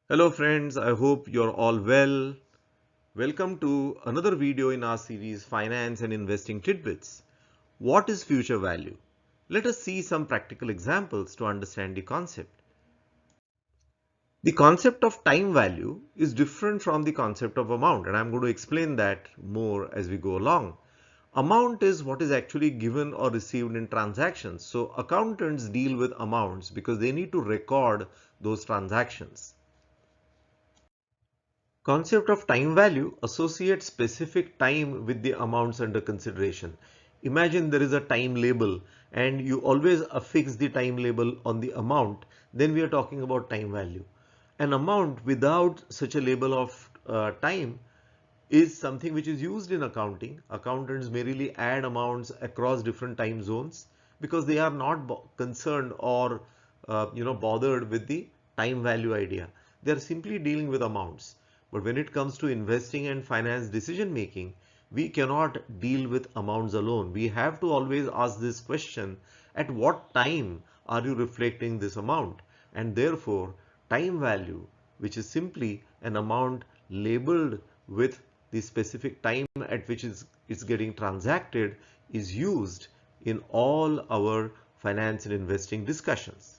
Hello friends, I hope you're all well. Welcome to another video in our series Finance and Investing Tidbits. What is future value? Let us see some practical examples to understand the concept. The concept of time value is different from the concept of amount, and I'm going to explain that more as we go along. Amount is what is actually given or received in transactions. So accountants deal with amounts because they need to record those transactions. Concept of time value associates specific time with the amounts under consideration. Imagine there is a time label and you always affix the time label on the amount, then we are talking about time value. An amount without such a label of time is something which is used in accounting. Accountants merely add amounts across different time zones because they are not concerned or bothered with the time value idea. They are simply dealing with amounts. But when it comes to investing and finance decision making, we cannot deal with amounts alone. We have to always ask this question: at what time are you reflecting this amount? And therefore, time value, which is simply an amount labeled with the specific time at which it's getting transacted, is used in all our finance and investing discussions.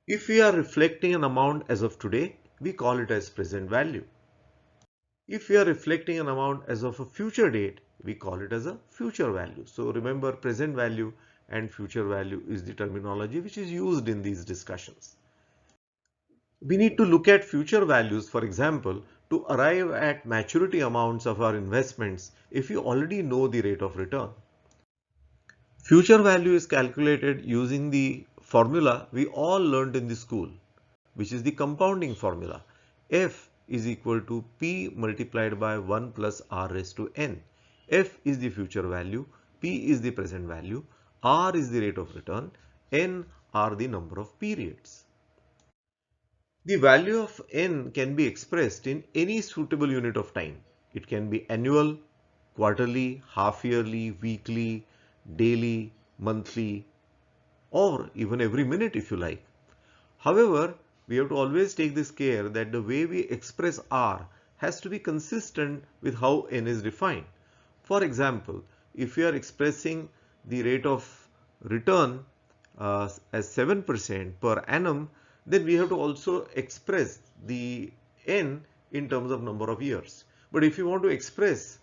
If we are reflecting an amount as of today, we call it as present value. If we are reflecting an amount as of a future date, we call it as a future value. So remember, present value and future value is the terminology which is used in these discussions. We need to look at future values, for example, to arrive at maturity amounts of our investments if you already know the rate of return. Future value is calculated using the formula we all learned in the school, which is the compounding formula. F is equal to P multiplied by 1 plus R raised to N. F is the future value, P is the present value, R is the rate of return, N are the number of periods. The value of N can be expressed in any suitable unit of time. It can be annual, quarterly, half yearly, weekly, daily, monthly, or even every minute if you like. However, we have to always take this care that the way we express R has to be consistent with how N is defined. For example, if we are expressing the rate of return as 7% per annum, then we have to also express the N in terms of number of years. But if you want to express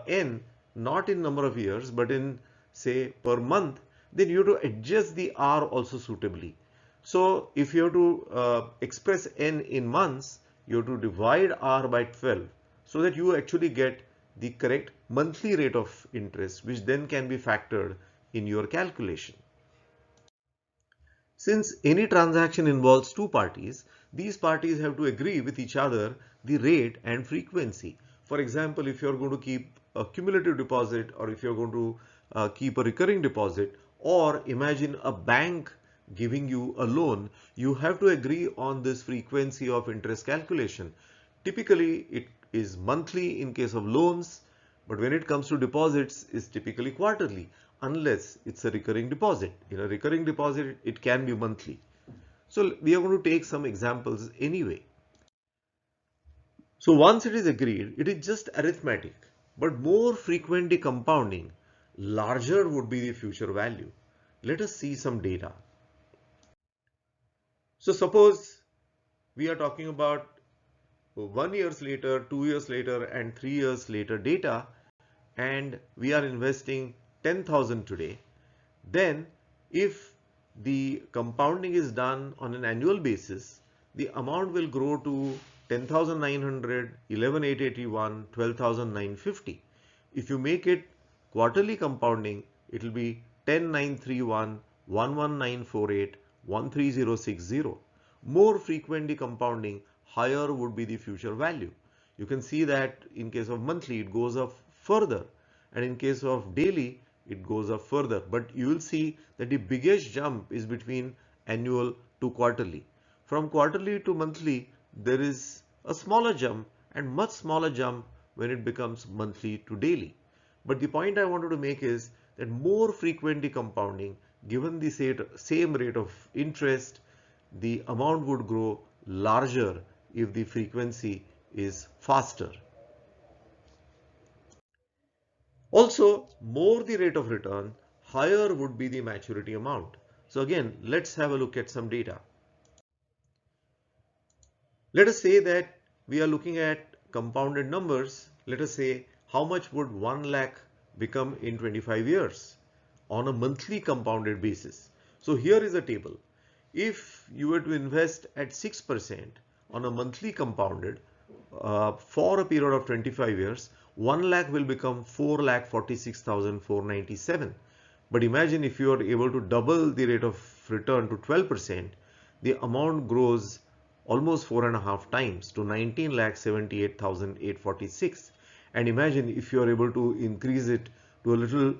N not in number of years but in, say, per month, then you have to adjust the R also suitably. So if you have to express N in months, you have to divide R by 12 so that you actually get the correct monthly rate of interest, which then can be factored in your calculation. Since any transaction involves two parties, these parties have to agree with each other the rate and frequency. For example, if you're going to keep a cumulative deposit, or if you're going to keep a recurring deposit, or imagine a bank giving you a loan, you have to agree on this frequency of interest calculation. Typically, it is monthly in case of loans, but when it comes to deposits, it's typically quarterly, unless it's a recurring deposit. In a recurring deposit, it can be monthly. So we are going to take some examples anyway. So once it is agreed, it is just arithmetic, but more frequently compounding, larger would be the future value. Let us see some data. So suppose we are talking about 1 year later, 2 years later, and 3 years later data, and we are investing 10,000 today. Then if the compounding is done on an annual basis, the amount will grow to 10,900, 11,881, 12,950. If you make it quarterly compounding, it will be 10,931, 11948, 13060. More frequently compounding, higher would be the future value. You can see that in case of monthly, it goes up further, and in case of daily, it goes up further. But you will see that the biggest jump is between annual to quarterly. From quarterly to monthly, there is a smaller jump, and much smaller jump when it becomes monthly to daily. But the point I wanted to make is that more frequently compounding, given the same rate of interest, the amount would grow larger if the frequency is faster. Also, more the rate of return, higher would be the maturity amount. So again, let's have a look at some data. Let us say that we are looking at compounded numbers. Let us say how much would 1 lakh become in 25 years on a monthly compounded basis. So here is a table. If you were to invest at 6% on a monthly compounded for a period of 25 years, 1 lakh will become 4,46,497. But imagine if you are able to double the rate of return to 12%, the amount grows almost 4.5 times to 19,78,846. And imagine if you are able to increase it to a little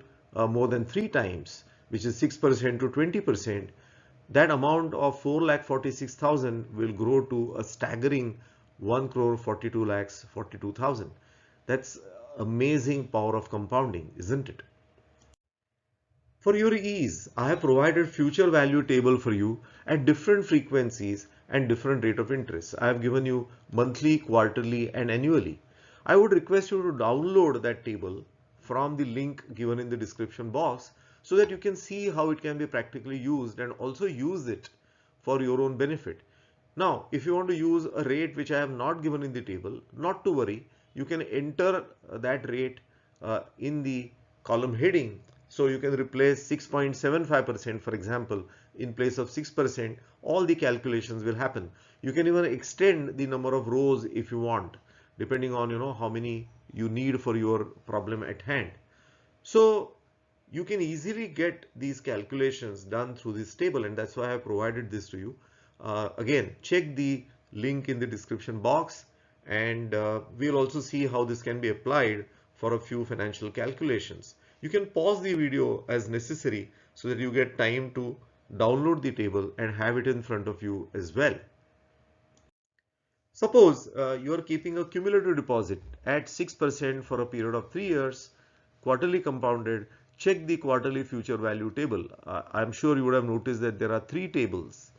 more than 3 times, which is 6% to 20%, that amount of 4,46,000 will grow to a staggering 1,42,42,000. That's amazing power of compounding, isn't it? For your ease, I have provided future value table for you at different frequencies and different rate of interest. I have given you monthly, quarterly and annually. I would request you to download that table from the link given in the description box so that you can see how it can be practically used and also use it for your own benefit. Now, if you want to use a rate which I have not given in the table, not to worry, you can enter that rate in the column heading. So you can replace 6.75%, for example, in place of 6%, all the calculations will happen. You can even extend the number of rows if you want, depending on how many you need for your problem at hand. So you can easily get these calculations done through this table, and that's why I have provided this to you. Again, check the link in the description box, and we'll also see how this can be applied for a few financial calculations. You can pause the video as necessary so that you get time to download the table and have it in front of you as well. Suppose you are keeping a cumulative deposit at 6% for a period of 3 years, quarterly compounded. Check the quarterly future value table. I'm sure you would have noticed that there are 3 tables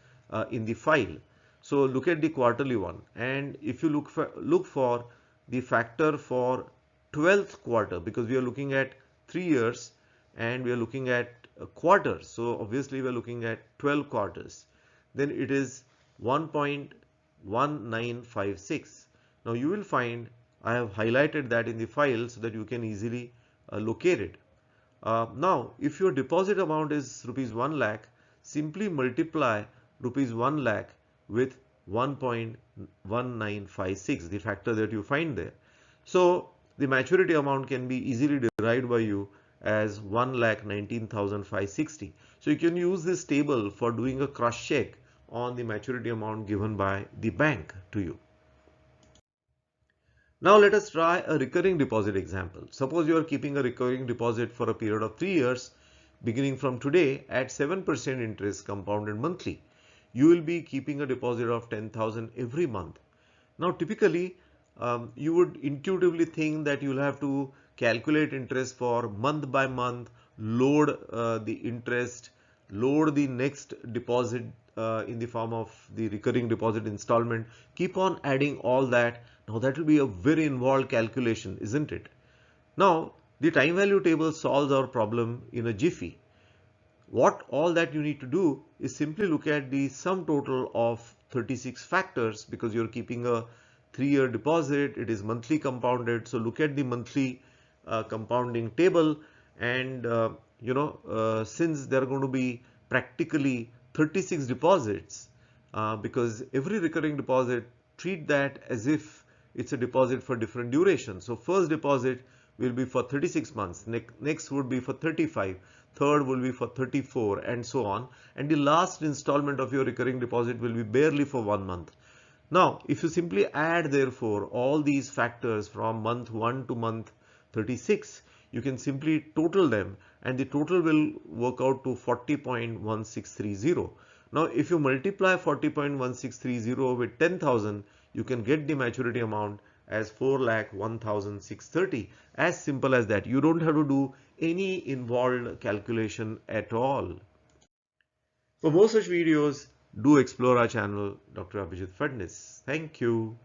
in the file. So look at the quarterly one, and if you look for the factor for 12th quarter, because we are looking at 3 years and we are looking at a quarter, so obviously we are looking at 12 quarters, then it is 1.1956. Now you will find I have highlighted that in the file so that you can easily locate it. Now if your deposit amount is rupees 1 lakh, simply multiply rupees 1 lakh with 1.1956, the factor that you find there. So the maturity amount can be easily derived by you as 1,19,560. So you can use this table for doing a cross check on the maturity amount given by the bank to you. Now let us try a recurring deposit example. Suppose you are keeping a recurring deposit for a period of 3 years beginning from today at 7% interest compounded monthly. You will be keeping a deposit of 10,000 every month. Now typically you would intuitively think that you'll have to calculate interest for month by month, load the interest, load the next deposit in the form of the recurring deposit installment, keep on adding all that. Now that will be a very involved calculation, isn't it? Now the time value table solves our problem in a jiffy. What all that you need to do is simply look at the sum total of 36 factors, because you're keeping a 3-year deposit, it is monthly compounded. So look at the monthly compounding table, and since there are going to be practically 36 deposits, because every recurring deposit, treat that as if it's a deposit for different duration. So first deposit will be for 36 months, next would be for 35, third will be for 34, and so on, and the last installment of your recurring deposit will be barely for 1 month. Now if you simply add therefore all these factors from month 1 to month 36, you can simply total them, and the total will work out to 40.1630. Now if you multiply 40.1630 with 10,000, you can get the maturity amount as 4,01,630. As simple as that. You don't have to do any involved calculation at all. For more such videos, Do explore our channel, Dr. Abhijit Fadnis. Thank you.